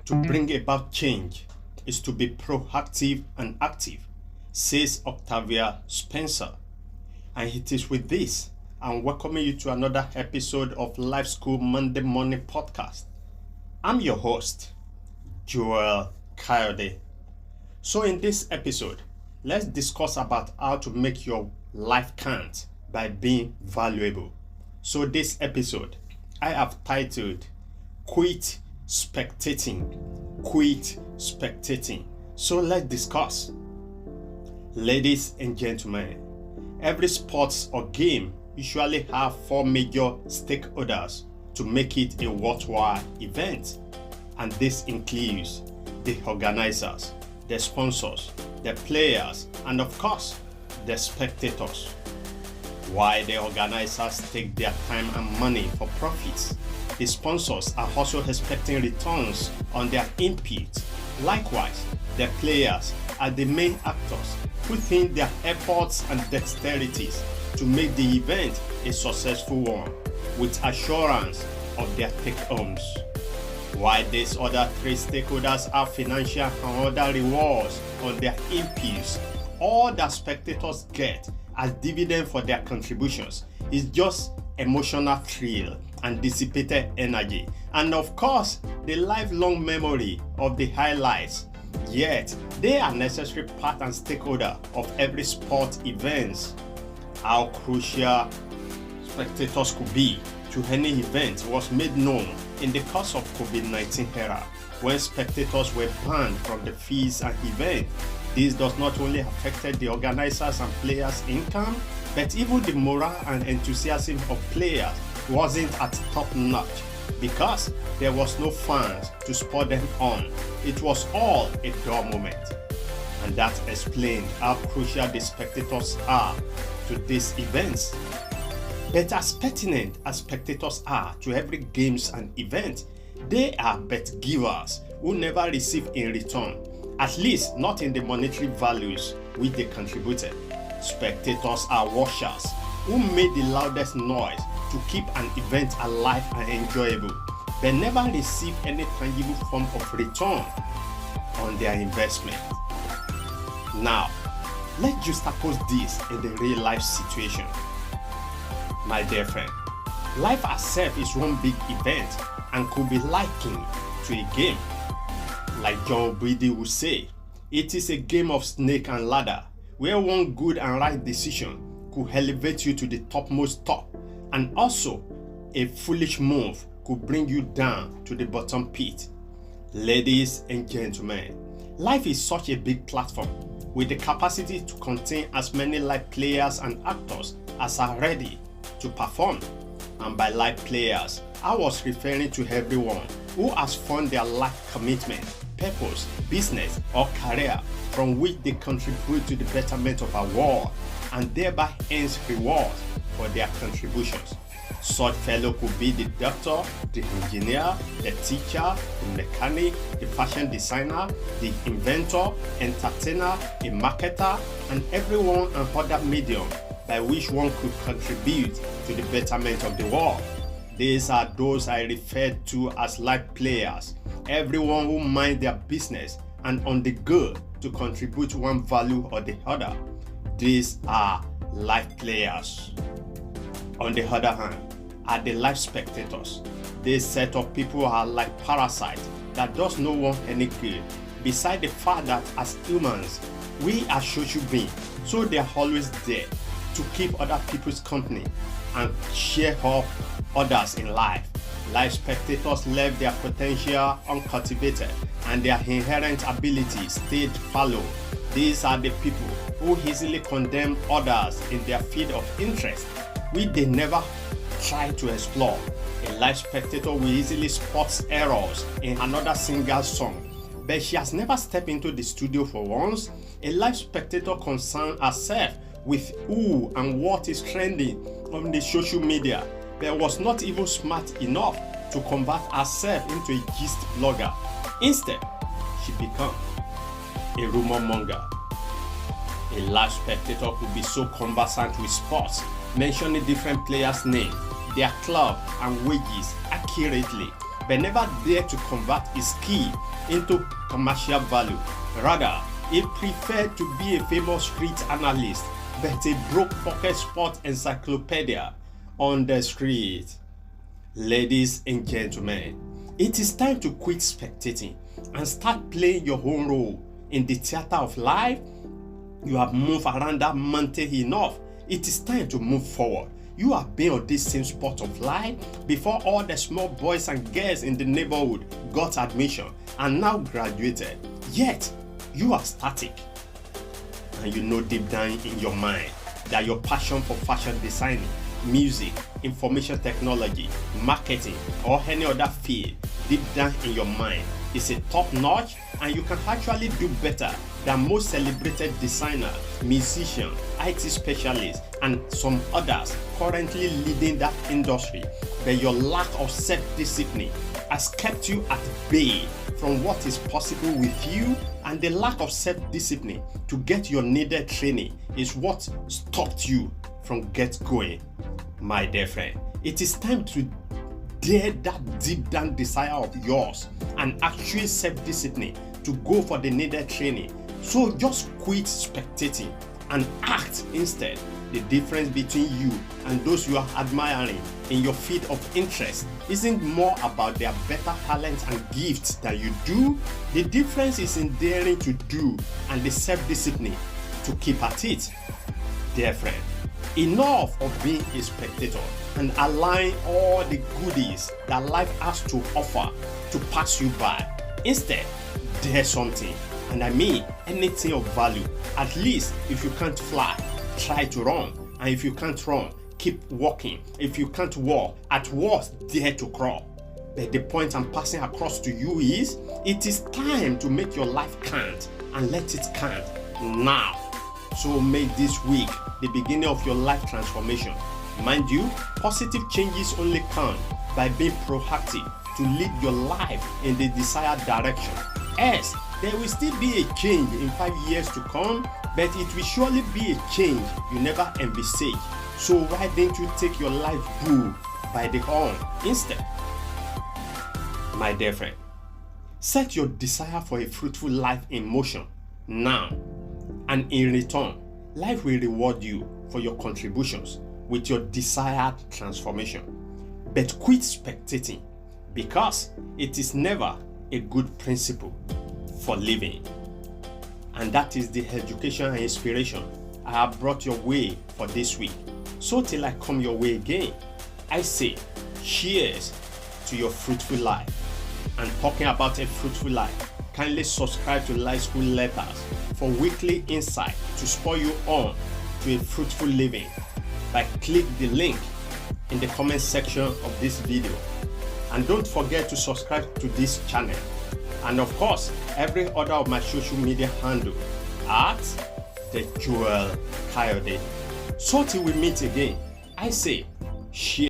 To bring about change is to be proactive and active, says Octavia Spencer. And it is with this I'm welcoming you to another episode of Life School Monday Morning Podcast. I'm your host, Joel Kayode. So in this episode, let's discuss about how to make your life count by being valuable. So this episode, I have titled, Quit Spectating. Quit Spectating. So let's discuss. Ladies and gentlemen, every sports or game usually have four major stakeholders to make it a worthwhile event. And this includes the organizers, the sponsors, the players, and of course, the spectators. While the organizers take their time and money for profits, the sponsors are also expecting returns on their input. Likewise, the players are the main actors putting in their efforts and dexterities to make the event a successful one with assurance of their take-homes. While these other three stakeholders have financial and other rewards on their inputs, all that spectators get as dividend for their contributions is just emotional thrill and dissipated energy, and of course, the lifelong memory of the highlights. Yet, they are necessary part and stakeholder of every sport event. How crucial spectators could be to any event was made known in the course of COVID-19 era, when spectators were banned from the fees and events. This does not only affected the organizers and players' income, but even the morale and enthusiasm of players wasn't at top notch because there was no fans to spur them on. It was all a dull moment. And that explained how crucial the spectators are to these events. But as pertinent as spectators are to every games and event, they are bet givers who never receive in return, at least not in the monetary values which they contributed. Spectators are watchers who made the loudest noise to keep an event alive and enjoyable, but never receive any tangible form of return on their investment. Now, let's juxtapose this in the real life situation. My dear friend, life itself is one big event and could be likened to a game. Like John Brady would say, it is a game of snake and ladder, where one good and right decision could elevate you to the topmost top, and also a foolish move could bring you down to the bottom pit. Ladies and gentlemen, life is such a big platform with the capacity to contain as many live players and actors as are ready to perform. And by live players, I was referring to everyone who has found their life commitment, purpose, business, or career from which they contribute to the betterment of our world and thereby earns rewards for their contributions. Such fellow could be the doctor, the engineer, the teacher, the mechanic, the fashion designer, the inventor, entertainer, a marketer, and everyone and other medium by which one could contribute to the betterment of the world. These are those I referred to as life players, everyone who mind their business and on the go to contribute one value or the other. These are life players. On the other hand, are the life spectators. This set of people are like parasites that does no one any good, beside the fact that as humans, we are social beings, so they are always there to keep other people's company and cheer up others in life. Life spectators left their potential uncultivated and their inherent abilities stayed fallow. These are the people who easily condemn others in their field of interest, which they never try to explore. A live spectator will easily spot errors in another singer's song, but she has never stepped into the studio for once. A live spectator concerns herself with who and what is trending on the social media, but was not even smart enough to convert herself into a gist blogger. Instead, she became a rumor monger. A live spectator could be so conversant with sports, mentioning different players' names, their club and wages accurately, but never dare to convert his skill into commercial value. Rather, he preferred to be a famous street analyst, but a broke pocket sport encyclopedia on the street. Ladies and gentlemen, it is time to quit spectating and start playing your own role in the theater of life. You have moved around that mountain enough. It is time to move forward. You have been on this same spot of life before all the small boys and girls in the neighborhood got admission and now graduated. Yet, you are static. And you know deep down in your mind that your passion for fashion designing, music, information technology, marketing, or any other field deep down in your mind is a top notch, and you can actually do better than most celebrated designers, musicians, IT specialists, and some others currently leading that industry. But your lack of self-discipline has kept you at bay from what is possible with you, and the lack of self-discipline to get your needed training is what stopped you from get going. My dear friend, it is time to dare that deep down desire of yours and actual self-discipline to go for the needed training. So just quit spectating and act instead. The difference between you and those you are admiring in your field of interest isn't more about their better talents and gifts than you do. The difference is in daring to do and the self-discipline to keep at it. Dear friend, enough of being a spectator and allowing all the goodies that life has to offer to pass you by. Instead, dare something, and I mean anything of value. At least if you can't fly, try to run, and if you can't run, keep walking. If you can't walk, at worst, dare to crawl. But the point I'm passing across to you is, it is time to make your life count, and let it count now. So make this week the beginning of your life transformation. Mind you, positive changes only come by being proactive to lead your life in the desired direction. Yes, there will still be a change in 5 years to come, but it will surely be a change you never envisage. So why don't you take your life bull by the horn instead? My dear friend, set your desire for a fruitful life in motion now, and in return, life will reward you for your contributions with your desired transformation. But quit spectating, because it is never a good principle for living. And that is the education and inspiration I have brought your way for this week. So till I come your way again, I say cheers to your fruitful life. And talking about a fruitful life, kindly subscribe to Life School Letters for weekly insight to spur you on to a fruitful living by click the link in the comment section of this video. And don't forget to subscribe to this channel, and of course every other of my social media handle at the Jewel Coyote. So till we meet again, I say cheers.